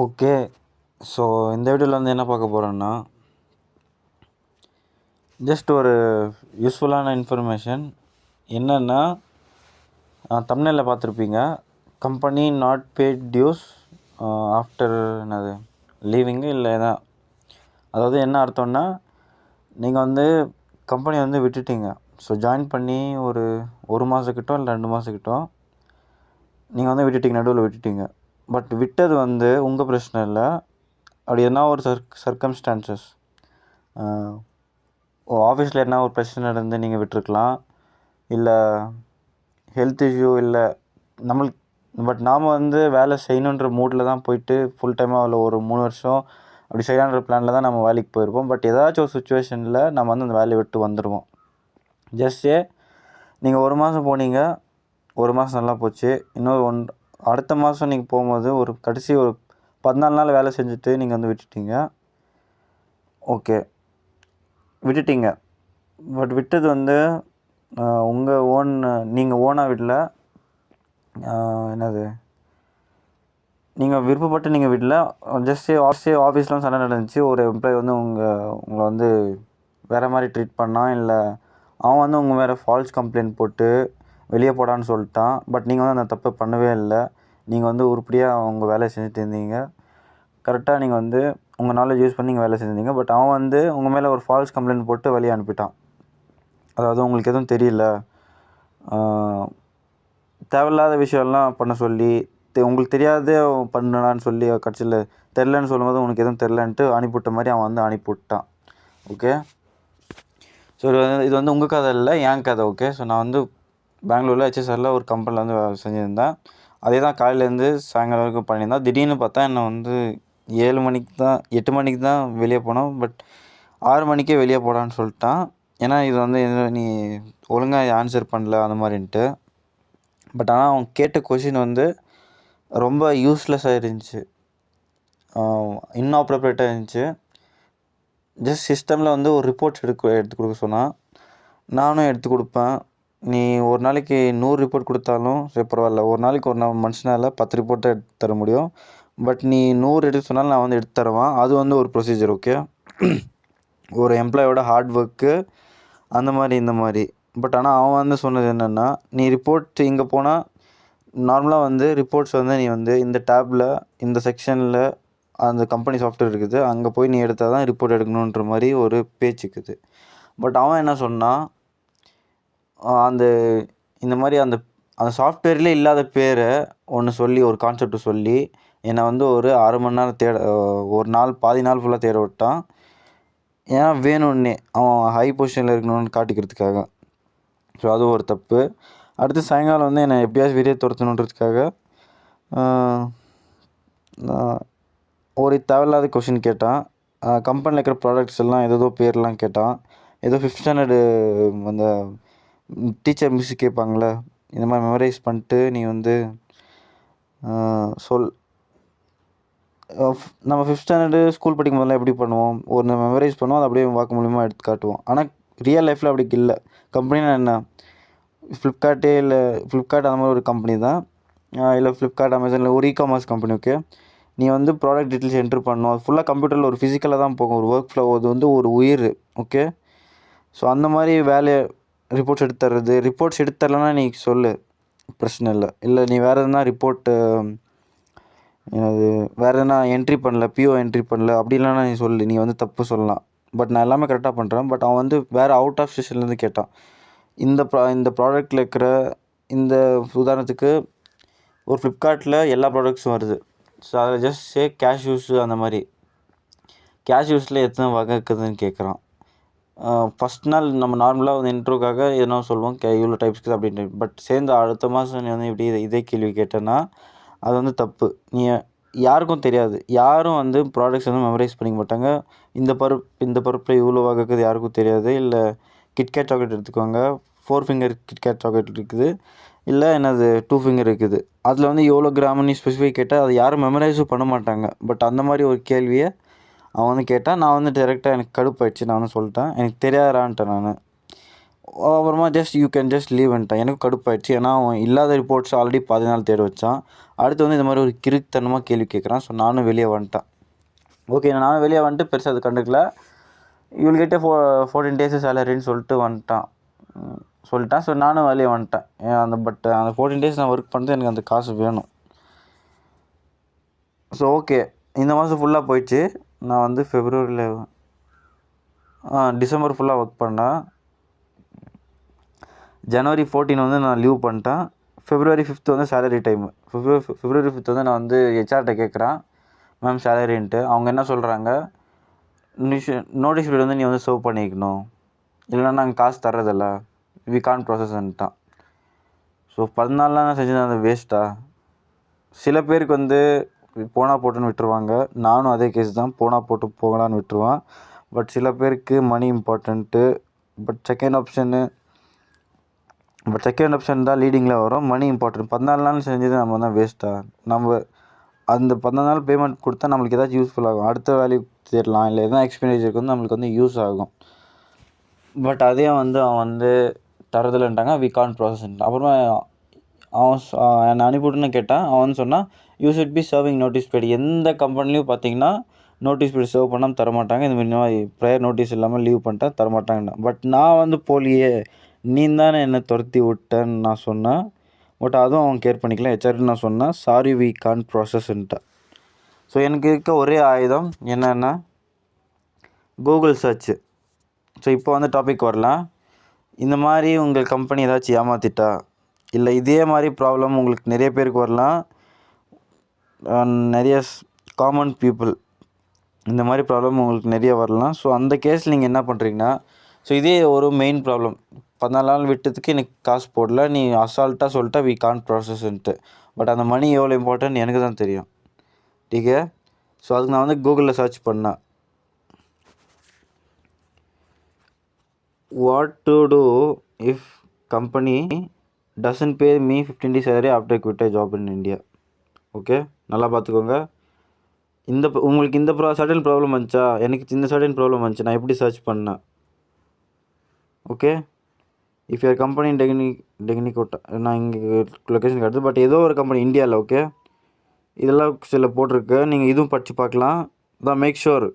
Okay. So இந்த வீடியோவில் வந்து என்ன பார்க்க போகிறோன்னா, ஜஸ்ட் ஒரு யூஸ்ஃபுல்லான இன்ஃபர்மேஷன். என்னென்னா, தம்ப்நெயில்ல பார்த்துருப்பீங்க, கம்பெனி நாட் பெய்ட் டியூஸ் ஆஃப்டர் என்னது லீவிங்கு இல்லை எதான். அதாவது என்ன அர்த்தம்னா, நீங்கள் வந்து கம்பெனி வந்து விட்டுட்டீங்க. ஸோ ஜாயின் பண்ணி ஒரு மாதக்கிட்டோ இல்லை 2 மாதக்கிட்டோ நீங்கள் வந்து விட்டுட்டீங்க, நடுவில் விட்டுட்டீங்க. பட் விட்டது வந்து உங்கள் பிரச்சனை இல்லை. அப்படி எதனா ஒரு சர்க்கம்ஸ்டான்சஸ், ஆஃபீஸில் என்ன ஒரு பிரச்சனை நடந்து நீங்கள் விட்டுருக்கலாம், இல்லை ஹெல்த் இஷ்யூ, இல்லை நாம் வந்து வேலை செய்யணுன்ற மூடில் தான் போயிட்டு ஃபுல் டைமாக அதில் ஒரு 3 வருஷம் அப்படி செய்யலான்ற பிளானில் தான் நம்ம வேலைக்கு போயிருப்போம். பட் ஏதாச்சும் ஒரு சுச்சுவேஷனில் நம்ம வந்து அந்த வேலையை விட்டு வந்துடுவோம். ஜஸ்ட்டே நீங்கள் 1 மாதம் போனீங்க, 1 மாதம் நல்லா போச்சு. இன்னொரு அடுத்த மாதம் நீங்கள் போகும்போது கடைசி ஒரு 14 நாள் வேலை செஞ்சுட்டு நீங்கள் வந்து விட்டுட்டீங்க. ஓகே, விட்டுட்டீங்க. பட் விட்டது வந்து உங்கள் நீங்கள் ஓனாக விடல. என்னது, நீங்கள் விருப்பப்பட்டு நீங்கள் விடல. ஜஸ்ட்டு ஆஃபீஸ்லாம் சண்டை நடந்துச்சு. ஒரு எம்ப்ளாயி வந்து உங்களை வந்து வேறு மாதிரி ட்ரீட் பண்ணான், இல்லை அவன் வந்து உங்கள் வேறு ஃபால்ஸ் கம்ப்ளைண்ட் போட்டு வெளியே போடான்னு சொல்லிட்டான். பட் நீங்கள் வந்து அந்த தப்பை பண்ணவே இல்லை. நீங்கள் வந்து உருப்படியாக உங்கள் வேலையை செஞ்சுட்டு இருந்தீங்க. கரெக்டாக நீங்கள் வந்து உங்கள் நாலேஜ் யூஸ் பண்ணி நீங்கள் வேலை செஞ்சுருந்தீங்க. பட் அவன் வந்து உங்கள் மேலே ஒரு ஃபால்ஸ் கம்ப்ளைண்ட் போட்டு வெளியே அனுப்பிட்டான். அதாவது உங்களுக்கு எதுவும் தெரியல, தேவையில்லாத விஷயம்லாம் பண்ண சொல்லி, உங்களுக்கு தெரியாதே பண்ணலான்னு சொல்லி, கடைசியில் தெரிலன்னு சொல்லும்போது உனக்கு எதுவும் தெரிலன்ட்டு அனுப்பிவிட்ட மாதிரி அவன் வந்து அனுப்பிவிட்டான். ஓகே. ஸோ இது வந்து உங்கள் கதை இல்லை, என் கதை. ஓகே. ஸோ நான் வந்து பெங்களூரில் ஹெச்எஸ்ஆரில் ஒரு கம்பெனியில் வந்து வேலை செஞ்சுருந்தேன். அதே தான் காலையிலேருந்து சாயங்காலம் வரைக்கும் பண்ணியிருந்தேன். திடீர்னு பார்த்தா என்னை வந்து 8 மணிக்கு தான் வெளியே போனோம். பட் 6 மணிக்கே வெளியே போடான்னு சொல்லிட்டான். ஏன்னா இது வந்து நீ ஒழுங்காக ஆன்சர் பண்ணல அந்த மாதிரின்ட்டு. பட் ஆனால் அவன் கேட்ட கொஷின் வந்து ரொம்ப யூஸ்லெஸ்ஸாக இருந்துச்சு, இன்அப்ரோப்ரியேட்டாக இருந்துச்சு. ஜஸ்ட் சிஸ்டமில் வந்து ஒரு ரிப்போர்ட்ஸ் எடுத்து கொடுக்க சொன்னான். நானும் எடுத்து கொடுப்பேன். நீ ஒரு நாளைக்கு 100 ரிப்போர்ட் கொடுத்தாலும் சரி பரவாயில்ல, ஒரு நாளைக்கு ஒரு மனுஷனால் 10 ரிப்போர்ட் தான் எடுத்து தர முடியும். பட் நீ 100 எடுத்து சொன்னாலும் நான் வந்து எடுத்து தருவேன். அது வந்து ஒரு ப்ரொசீஜர். ஓகே. ஒரு எம்ப்ளாயோட ஹார்ட் ஒர்க்கு அந்த மாதிரி இந்த மாதிரி. பட் ஆனால் அவன் வந்து சொன்னது என்னென்னா, நீ ரிப்போர்ட் இங்கே போனால் நார்மலாக வந்து ரிப்போர்ட்ஸ் வந்து நீ வந்து இந்த டேப்பில் இந்த செக்ஷனில் அந்த கம்பெனி சாஃப்ட்வேர் இருக்குது, அங்கே போய் நீ எடுத்தால் தான் ரிப்போர்ட் எடுக்கணுன்ற மாதிரி ஒரு பேச்சு இருக்குது. பட் அவன் என்ன சொன்னான், இந்த மாதிரி அந்த சாஃப்ட்வேர்லேயே இல்லாத பேரை ஒன்று சொல்லி, ஒரு கான்செப்டை சொல்லி என்னை வந்து ஒரு அரை மணி நேரம் ஒரு நாள் பாதி நாள் ஃபுல்லாக தேட விட்டான். ஏன்னா வேணும்னே அவன் ஹை பொசிஷனில் இருக்கணும்னு காட்டிக்கிறதுக்காக. ஸோ அது ஒரு தப்பு. அடுத்து சாயங்காலம் வந்து என்னை எப்படியாச்சும் வெளியே துரத்தணுன்றதுக்காக ஒரு தேவையில்லாத கொஷின் கேட்டான். கம்பெனியில் இருக்கிற ப்ராடக்ட்ஸ் எல்லாம் ஏதோ பேர்லாம் கேட்டான். ஏதோ 5th ஸ்டாண்டர்டு அந்த டீச்சர் மிஸ்ஸு கேட்பாங்களே, இந்த மாதிரி மெமரைஸ் பண்ணிட்டு நீ வந்து நம்ம 5th ஸ்டாண்டர்டு ஸ்கூல் படிக்கும் போதெல்லாம் எப்படி பண்ணுவோம், ஒரு மெமரைஸ் பண்ணுவோம், அதை அப்படியே வாக்கு மூலியமாக எடுத்து காட்டுவோம். ஆனால் ரியல் லைஃப்பில் அப்படி இல்லை. கம்பெனினா என்ன, ஃப்ளிப்கார்ட் அந்த மாதிரி ஒரு கம்பெனி தான், இல்லை ஃப்ளிப்கார்ட், அமேசானில் ஒரு இகாமர்ஸ் கம்பெனி. ஓகே. நீ வந்து ப்ராடக்ட் டீட்டெயில்ஸ் என்ட்ரு பண்ணணும். அது ஃபுல்லாக கம்ப்யூட்டரில் ஒரு ஃபிசிக்கலாக தான் போகும், ஒரு ஒர்க் ஃப்ளோ. அது வந்து ஒரு உயிர். ஓகே. ஸோ அந்த மாதிரி வேலையை ரிப்போர்ட்ஸ் எடுத்து தர்றது. ரிப்போர்ட்ஸ் எடுத்து தரலன்னா நீ சொல்லு, பிரச்சனை இல்லை. இல்லை நீ வேறு எதுனா ரிப்போர்ட்டு வேறு எதுனா என்ட்ரி பண்ணல, பிஓ என்ட்ரி பண்ணல அப்படி இல்லைன்னா நீ சொல்லு, நீ வந்து தப்பு சொல்லலாம். பட் நான் எல்லாமே கரெக்டாக பண்ணுறேன். பட் அவன் வந்து வேறு அவுட் ஆஃப் ஸ்டேஷன்லேருந்து கேட்டான். இந்த ப்ராடக்ட்டில் இருக்கிற இந்த உதாரணத்துக்கு ஒரு ஃப்ளிப்கார்ட்டில் எல்லா ப்ராடக்ட்ஸும் வருது. ஸோ அதில் ஜஸ்ட் கேஷ் யூஸு அந்த மாதிரி. கேஷ் யூஸில் எத்தனை வகை இருக்குதுன்னு கேட்குறான். ஃபஸ்ட் நாள் நம்ம நார்மலாக வந்து இன்ட்ரோக்காக எதனா சொல்லுவோம், இவ்வளோ டைப்ஸ் இருக்குது அப்படின்ட்டு. பட் சேர்ந்து அடுத்த மாதம் நீ வந்து இப்படி இதே கேள்வி கேட்டேன்னா அது வந்து தப்பு. நீ யாருக்கும் தெரியாது, யாரும் வந்து ப்ராடக்ட்ஸ் வந்து மெமரைஸ் பண்ணிக்க மாட்டாங்க. இந்த பருப்பில் இவ்வளோ வகை இருக்குது யாருக்கும் தெரியாது. இல்லை கிட்கேட் சாக்லேட் எடுத்துக்கோங்க, 4 ஃபிங்கர் கிட்கேட் சாக்லேட் இருக்குது, இல்லை 2 ஃபிங்கர் இருக்குது. அதில் வந்து எவ்வளோ கிராம்னு ஸ்பெசிஃபிக் கேட்டால் அது யாரும் மெமரைஸும் பண்ண மாட்டாங்க. பட் அந்த மாதிரி ஒரு கேள்வியை அவன் வந்து கேட்டால், நான் வந்து டேரெக்டாக எனக்கு கடுப்பாயிடுச்சு. நான் வந்து சொல்லிட்டேன், எனக்கு தெரியாதான்ட்டேன் நான். அப்புறமா யூ கேன் ஜஸ்ட் லீவ்ன்ட்டேன். எனக்கும் கடுப்பாயிடுச்சு. ஏன்னா அவன் இல்லாத ரிப்போர்ட்ஸ் ஆல்ரெடி பாதி நாள் தேட வச்சான். அடுத்து வந்து இந்த மாதிரி ஒரு கிறுக்குத்தனமாக கேள்வி கேட்குறான். ஸோ நானும் வெளியே வந்துட்டேன். ஓகே, நானும் வெளியே வந்துட்டு பெருசாக அது கண்டுக்கல. யூல் கெட் 14 days சேலரின்னு சொல்லிட்டு சொல்லிட்டேன். ஸோ நானும் வெளியே வந்துட்டேன். அந்த 14 days நான் ஒர்க் பண்ணிட்டு எனக்கு அந்த காசு வேணும். ஸோ ஓகே, இந்த மாதம் ஃபுல்லாக போயிடுச்சு. நான் வந்து டிசம்பர் ஃபுல்லாக ஒர்க் பண்ணேன். January 14 வந்து நான் லீவ் பண்ணிட்டேன். February 5 வந்து சேலரி டைமு. February 5 வந்து நான் வந்து ஹெச்ஆர்கிட்ட கேட்குறேன், மேம் சேலரின்ட்டு. அவங்க என்ன சொல்கிறாங்க, நோட்டீஸ் பீரியட் வந்து நீ வந்து சர்வ் பண்ணிக்கணும், இல்லைன்னா நாங்கள் காசு தர்றதில்ல, வி கான் ப்ராசஸ்ன்ட்டான். ஸோ 14 நாள் நான் செஞ்சது அது வேஸ்ட்டா? சில பேருக்கு வந்து போனால் போட்டுன்னு விட்டுருவாங்க. நானும் அதே கேஸ் தான், போனால் போட்டு போகலான்னு விட்டுருவான். பட் சில பேருக்கு மணி இம்பார்ட்டண்ட்டு. பட் செகண்ட் ஆப்ஷன் தான் லீடிங்கில் வரும். மணி இம்பார்ட்டன்ட். 14 நாள் செஞ்சது நம்ம தான் வேஸ்ட்டாக? நம்ம அந்த 14 நாள் பேமெண்ட் கொடுத்தா நம்மளுக்கு ஏதாச்சும் யூஸ்ஃபுல் ஆகும். அடுத்த வேலைக்கு தேடலாம், இல்லை எதனா எக்ஸ்பெண்டிச்சருக்கு வந்து நம்மளுக்கு வந்து யூஸ் ஆகும். பட் அதே வந்து அவன் வந்து தரதில்லைன்ட்டாங்க, வி கான் ப்ராசஸ்ன்ட்டான். அப்புறமா அவன் என்னை அனுப்பிவிட்டுன்னு கேட்டான். அவன் வந்து சொன்னான், you should be serving notice period. எந்த கம்பெனிலையும் பார்த்தீங்கன்னா நோட்டீஸ் பீரியட் சர்வ் பண்ணாமல் தரமாட்டாங்க. இந்த மாதிரி ப்ரையர் நோட்டீஸ் இல்லாமல் லீவ் பண்ணிட்டா தரமாட்டாங்கண்ணா. பட் நான் வந்து போலியே, நீ தானே என்னை துரத்தி விட்டேன்னு நான் சொன்னேன். பட் அதுவும் அவன் கேர் பண்ணிக்கல. ஹெச்ஆர்ட்டு நான் சொன்னேன், சாரி வி கான் ப்ராசஸ்ன்ட்டேன். ஸோ எனக்கு இருக்க ஒரே ஆயுதம் என்னென்னா கூகுள் சர்ச்சு. ஸோ இப்போ வந்து டாபிக் வரலாம். இந்த மாதிரி உங்கள் கம்பெனி ஏதாச்சும் ஏமாற்றிட்டா, இல்லை இதே மாதிரி ப்ராப்ளம் உங்களுக்கு நிறைய பேருக்கு வரலாம். நிறைய காமன் பீப்புள் இந்த மாதிரி ப்ராப்ளம் உங்களுக்கு நிறைய வரலாம். ஸோ அந்த கேஸில் நீங்கள் என்ன பண்ணுறீங்கன்னா, ஸோ இதே ஒரு மெயின் ப்ராப்ளம், 14 நாள் விட்டதுக்கு எனக்கு காசு போடல, நீ அசால்ட்டாக சொல்லிட்டா வி கான் ப்ராசஸ்ன்ட்டு. பட் அந்த மணி எவ்வளோ இம்பார்ட்டன்ட் எனக்கு தான் தெரியும். டீக்கே. ஸோ அதுக்கு நான் வந்து கூகுளில் சர்ச் பண்ணேன், what to do if company doesn't pay me 15 days salary after quit job in India. Okay, நல்லா பார்த்துக்கோங்க. உங்களுக்கு இந்த சர்டன் ப்ராப்ளம் வந்துச்சா, எனக்கு இந்த சர்டன் ப்ராப்ளம் வந்துச்சு, நான் எப்படி சர்ச் பண்ணேன். ஓகே, இஃப் யூர் கம்பெனி டெக்னிகோட்டா, நான் இங்கே லொக்கேஷன் காட்டுது, பட் ஏதோ ஒரு கம்பெனி இந்தியாவில். ஓகே, இதெல்லாம் சில போட்டிருக்கு, நீங்கள் இதுவும் படித்து பார்க்கலாம். தான் மேக் ஷூர்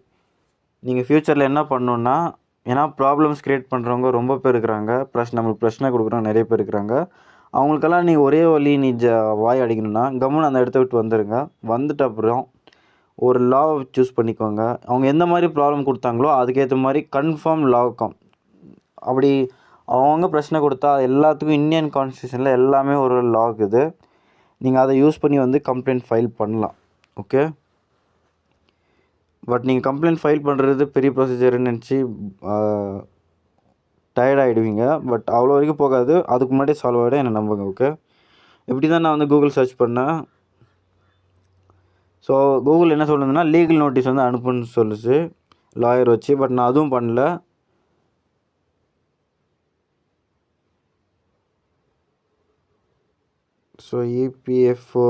நீங்கள் ஃப்யூச்சரில் என்ன பண்ணணுன்னா, ஏன்னா ப்ராப்ளம்ஸ் க்ரியேட் பண்ணுறவங்க ரொம்ப பேர் இருக்கிறாங்க, ப்ளஸ் நம்மளுக்கு பிரச்சனை கொடுக்குறவங்க நிறைய பேர் இருக்கிறாங்க. அவங்களுக்கெல்லாம் ஒரே வழி, வாய் அடிக்கணும்னா கம்முன்னு அந்த இடத்த விட்டு வந்துடுங்க. வந்துட்டு அப்புறம் ஒரு லாவை சூஸ் பண்ணிக்கோங்க. அவங்க எந்த மாதிரி ப்ராப்ளம் கொடுத்தாங்களோ அதுக்கேற்ற மாதிரி கன்ஃபார்ம் லாவுக்கும். அப்படி அவங்க பிரச்சனை கொடுத்தா எல்லாத்துக்கும் இந்தியன் கான்ஸ்டியூஷனில் எல்லாமே ஒரு லா இருக்குது. நீங்கள் அதை யூஸ் பண்ணி வந்து கம்ப்ளைண்ட் ஃபைல் பண்ணலாம். ஓகே, பட் நீங்கள் கம்ப்ளைண்ட் ஃபைல் பண்ணுறது பெரிய ப்ரொசீஜர்னு நினச்சி டயர்ட் ஆகிடுவீங்க. பட் அவ்வளோ வரைக்கும் போகாது, அதுக்கு முன்னாடியே சால்வ் ஆகிடும், என்னை நம்புங்க. ஓகே, இப்படி தான் நான் வந்து கூகுள் சர்ச் பண்ணேன். ஸோ கூகுள் என்ன சொல்லுதுன்னா, லீகல் நோட்டீஸ் வந்து அனுப்புன்னு சொல்லுச்சு லாயர் வச்சு. பட் நான் அதுவும் பண்ணல. ஸோ இபிஎஃப்ஓ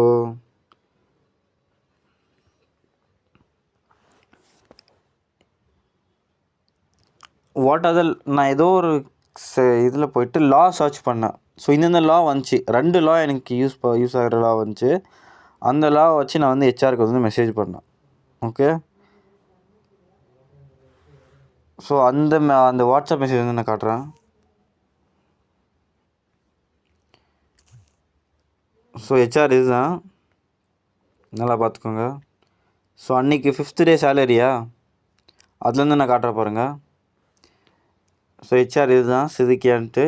நான் ஏதோ ஒரு இதில் போயிட்டு லா சர்ச் பண்ணேன். ஸோ இந்தந்த லா வந்துச்சு, 2 லா எனக்கு யூஸ் ஆகிற லா வந்துச்சு. அந்த லா வச்சு நான் வந்து ஹெச்ஆருக்கு வந்து மெசேஜ் பண்ணேன். ஓகே, ஸோ அந்த வாட்ஸ்அப் மெசேஜ் வந்து நான் காட்டுறேன். ஸோ ஹெச்ஆர் இதுதான், நல்லா பார்த்துக்கோங்க. ஸோ அன்றைக்கி 5th day சேலரியா, அதுலேருந்து நான் காட்டுற பாருங்கள். ஸோ ஹெச்ஆர் இதுதான், சிதிக்கியான்ட்டு.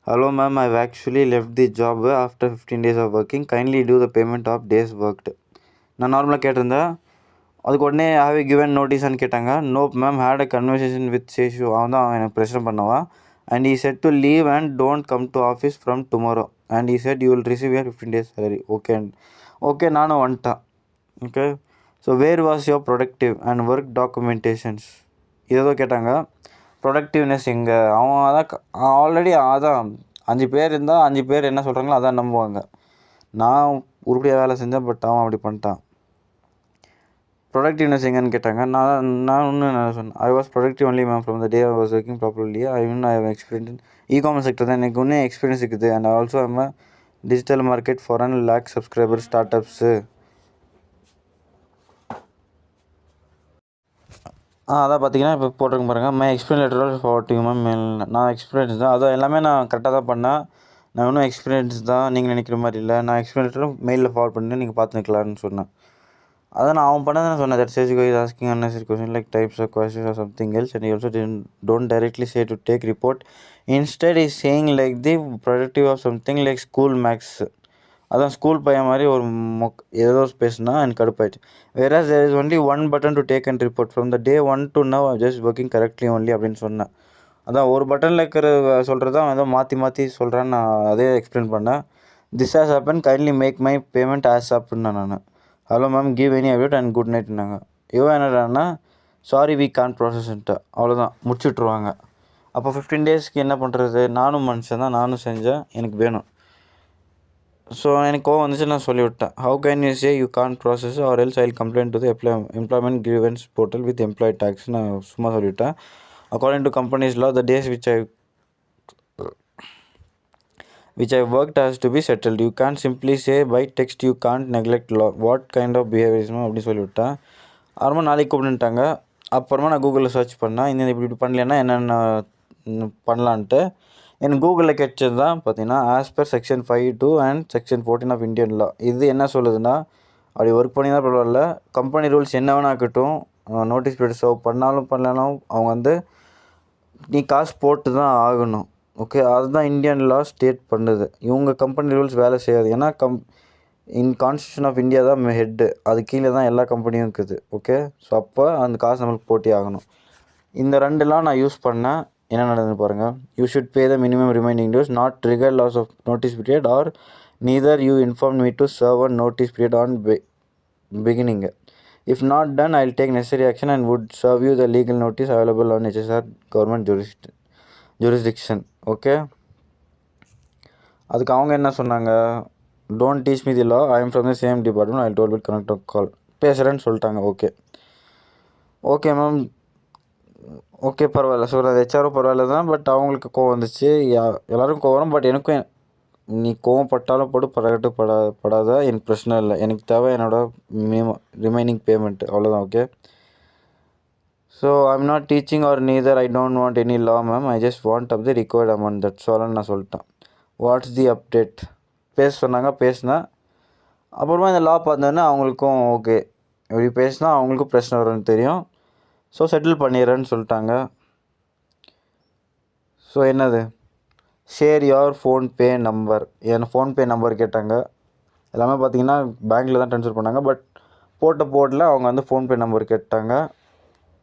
Hello ma'am, I actually left the job after 15 days of working, kindly do the payment of days worked. நான் நார்மலாக கேட்டிருந்தேன். அதுக்கு உடனே ஹாவ் யூ கிவன் நோட்டீஸ்ன்னு கேட்டாங்க. No ma'am, had a conversation with Seshu. அவன் எனக்கு பிரச்சனை பண்ணவா. And I said to leave and don't come to office from tomorrow and I said you will receive your 15 days salary. Okay, நானும் வந்துட்டேன். Okay, so where was your productive and work documentations, ஏதோ கேட்டாங்க. Productiveness எங்கே, அவன் already அதான் 5 பேர் இருந்தால் 5 பேர் என்ன சொல்கிறாங்களோ அதான் நம்புவாங்க. நான் உருப்படியாக வேலை செஞ்சேன், பட் அவன் அப்படி பண்ணிட்டான். ப்ரொடக்டிவ்னஸ் எங்கன்னு கேட்டாங்க. நான் சொன்னேன், I was productive only ma'am from the day I was working properly. I have experience e-commerce sector தான் எனக்கு இன்னும் எக்ஸ்பீரியன்ஸ் இருக்குது. And also I'm digital market for lakh subscriber startups. அதான் பார்த்தீங்கன்னா இப்போ போட்டிருக்க பாருங்கள். My experience letter forward to ma'am. நான் எக்ஸ்பீரியன்ஸ் தான், அதான் எல்லாமே நான் கரெக்டாக தான் பண்ணேன். நான் இன்னும் எக்ஸ்பீரியன்ஸ் தான், நீங்கள் நினைக்கிற மாதிரி இல்லை. நான் எக்ஸ்பீரியன்ஸ் லெட்டர் மெயிலில் ஃபார்வர்ட் பண்ணி நீங்கள் பார்த்துக்கலான்னு சொன்னேன். அதான் நான் அவன் பண்ணதான் சொன்னேன். That sage goes asking unnecessary question like types of questions or something else and also don't directly say to take report. Instead is saying like the productive of something like school maths. அதான் school பையன் மாதிரி ஒரு ஏதோ பேசுனா எனக்கு கடுப்பாயிடுச்சு. Whereas there is only one button to take and report from the day 1 to now just working correctly only அப்படின்னு சொன்னேன். அதான் ஒரு பட்டனில் இருக்கிற சொல்கிறது தான் ஏதோ மாற்றி சொல்கிறேன்னு நான் அதே எக்ஸ்பிளைன் பண்ணேன். This has happen, kindly make my payment as அப்படின்னா நான் hello ma'am give any update and good நைட்னாங்க. இவன் என்னடான்னா சாரி வி கான் ப்ராசஸ்ன்ட்டு அவ்வளோதான் முடிச்சுட்ருவாங்க. அப்போ 15 daysக்கு என்ன பண்ணுறது? நானும் மனுஷன் தான், நானும் செஞ்சேன், எனக்கு வேணும். ஸோ எனக்கு கோவம் வந்துச்சு, நான் சொல்லிவிட்டேன். How can you say you can't process or else I complaint to the employment grievance portal with employee tags. நான் சும்மா சொல்லிவிட்டேன். According to companies law the days which I worked has to be settled. You can't simply say by text you can't neglect law. What kind of behaviorism அப்படின்னு சொல்லிவிட்டேன். அப்புறமா நாளைக்கு கூப்பிட்டுட்டாங்க. அப்புறமா நான் கூகுளில் சர்ச் பண்ணேன், இந்த இப்படி பண்ணலன்னா என்னென்ன பண்ணலான்ட்டு. எனக்கு கூகுளில் கிடைச்சது தான் பார்த்தீங்கன்னா ஆஸ் பர் செக்ஷன் 5(2) அண்ட் செக்ஷன் 14 ஆஃப் இந்தியன் லா. இது என்ன சொல்லுதுன்னா, அப்படி ஒர்க் பண்ணி தான் பரவாயில்ல, கம்பெனி ரூல்ஸ் என்ன வேணா இருக்கட்டும், நோட்டீஸ் பீரியட் சர்வ் பண்ணாலும் பண்ணலனாலும் அவங்க வந்து நீ காசு போட்டு தான் ஆகணும். ஓகே, அதுதான் இந்தியன் லா ஸ்டேட் பண்ணுது. இவங்க கம்பெனி ரூல்ஸ் வேலை செய்யாது. ஏன்னா கான்ஸ்டியூஷன் ஆஃப் இந்தியா தான் ஹெட்டு, அது கீழே தான் எல்லா கம்பெனியும் இருக்குது. ஓகே, ஸோ அப்போ அந்த காசு நம்மளுக்கு போட்டி ஆகணும். இந்த 2 law நான் யூஸ் பண்ணேன். என்ன நடந்ததுன்னு பாருங்கள். You should pay the minimum remaining dues not trigger laws of notice period or neither you inform me to serve a notice period on beginning. If not done, I will take necessary action and would serve you the legal notice available on HSR government jurisdiction. Okay, அதுக்கு அவங்க என்ன சொன்னாங்க, don't teach me the law, I am from the same department, I told விட் connect கால் பேசுகிறேன்னு சொல்லிட்டாங்க. Okay ma'am, okay பரவாயில்ல. So அது ஹெச்ஆரும் பரவாயில்ல தான், பட் அவங்களுக்கு கோவம் வந்துச்சு. எல்லோரும் கோவம் வரும், பட் எனக்கும் நீ கோவப்பட்டாலும் படாத எனக்கு பிரச்சனை இல்லை. எனக்கு தேவை என்னோடய மினிமம் ரிமைனிங் பேமெண்ட்டு, அவ்வளோதான். Okay, so I'm not teaching or neither I don't want any law ma'am, I just want up the required amount, that's ஆல்னு நான் சொல்லிட்டேன். வாட்ஸ் தி அப்டேட் பேச சொன்னாங்க, பேசினேன். அப்புறமா இந்த லா பார்த்தோன்னே அவங்களுக்கும் ஓகே, இப்படி பேசினா அவங்களுக்கும் பிரச்சனை வரும்னு தெரியும். ஸோ செட்டில் பண்ணிடுறேன்னு சொல்லிட்டாங்க. ஸோ என்னது, share your PhonePe number, N PhonePe number கேட்டாங்க. எல்லாமே பார்த்தீங்கன்னா பேங்க்கில் தான் ட்ரான்ஸ்ஃபர் பண்ணாங்க, பட் போட்டில் அவங்க வந்து ஃபோன்பே நம்பர் கேட்டாங்க.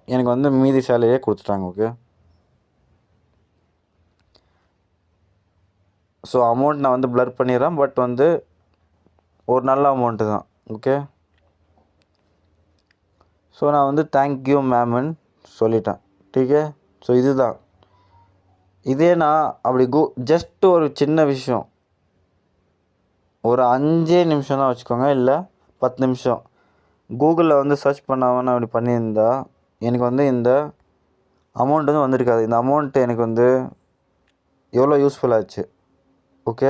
எனக்கு வந்து மீதி சேலரியே கொடுத்துட்டாங்க. ஓகே, ஸோ அமௌண்ட் நான் வந்து ப்ளர் பண்ணிடுறேன், பட் வந்து ஒரு நல்ல அமௌண்ட்டு தான். ஓகே, ஸோ நான் வந்து தேங்க்யூ மேம்னு சொல்லிட்டேன். டீக்கே, ஸோ இதுதான். இதே நான் அப்படி ஜஸ்ட்டு ஒரு சின்ன விஷயம், ஒரு 5 நிமிஷம் தான் வச்சுக்கோங்க, இல்லை 10 நிமிஷம் கூகுளில் வந்து சர்ச் பண்ணாமல் நான் அப்படி பண்ணியிருந்தா எனக்கு வந்து இந்த அமௌண்ட் வந்து வந்திருக்காது. இந்த அமௌண்ட்டு எனக்கு வந்து எவ்வளோ யூஸ்ஃபுல்லாச்சு. ஓகே,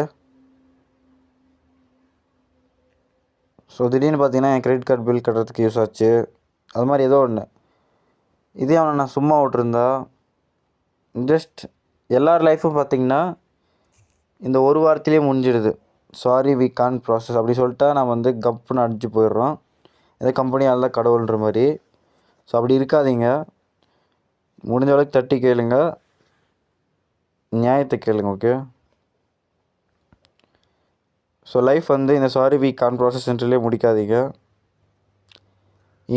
ஸோ திடீர்னு பார்த்தீங்கன்னா என் கிரெடிட் கார்டு பில் கட்டுறதுக்கு யூஸ் ஆச்சு. அது மாதிரி ஏதோ ஒன்று. இதே அவனை நான் சும்மா விட்டுருந்தா ஜஸ்ட் எல்லார் லைஃப்பும் பார்த்திங்கன்னா இந்த ஒரு வாரத்திலே முடிஞ்சிடுது. சாரி வி கான் ப்ராசஸ் அப்படி சொல்லிட்டா நம்ம வந்து கப்புன்னு அடிச்சு போயிடுறோம். எதோ கம்பெனியால் தான் கடவுள்ன்ற மாதிரி. ஸோ அப்படி இருக்காதீங்க, முடிஞ்ச அளவுக்கு தட்டி கேளுங்க, நியாயத்தை கேளுங்க. ஓகே, ஸோ லைஃப் வந்து இந்த சாரி வி கான் ப்ராசஸ் சென்டர்லேயே முடிக்காதீங்க,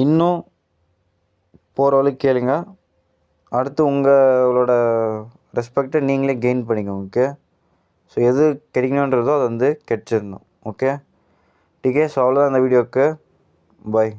இன்னும் போகிற வரைக்கும் கேளுங்க. அடுத்து உங்களோட ரெஸ்பெக்டை நீங்களே கெயின் பண்ணிக்கோங்க. ஓகே, ஸோ எது கிடைக்கணுன்றதோ அது வந்து கிடைச்சிடணும். ஓகே, டிகே, ஸோ அவ்வளோதான் இந்த வீடியோவுக்கு. பாய்.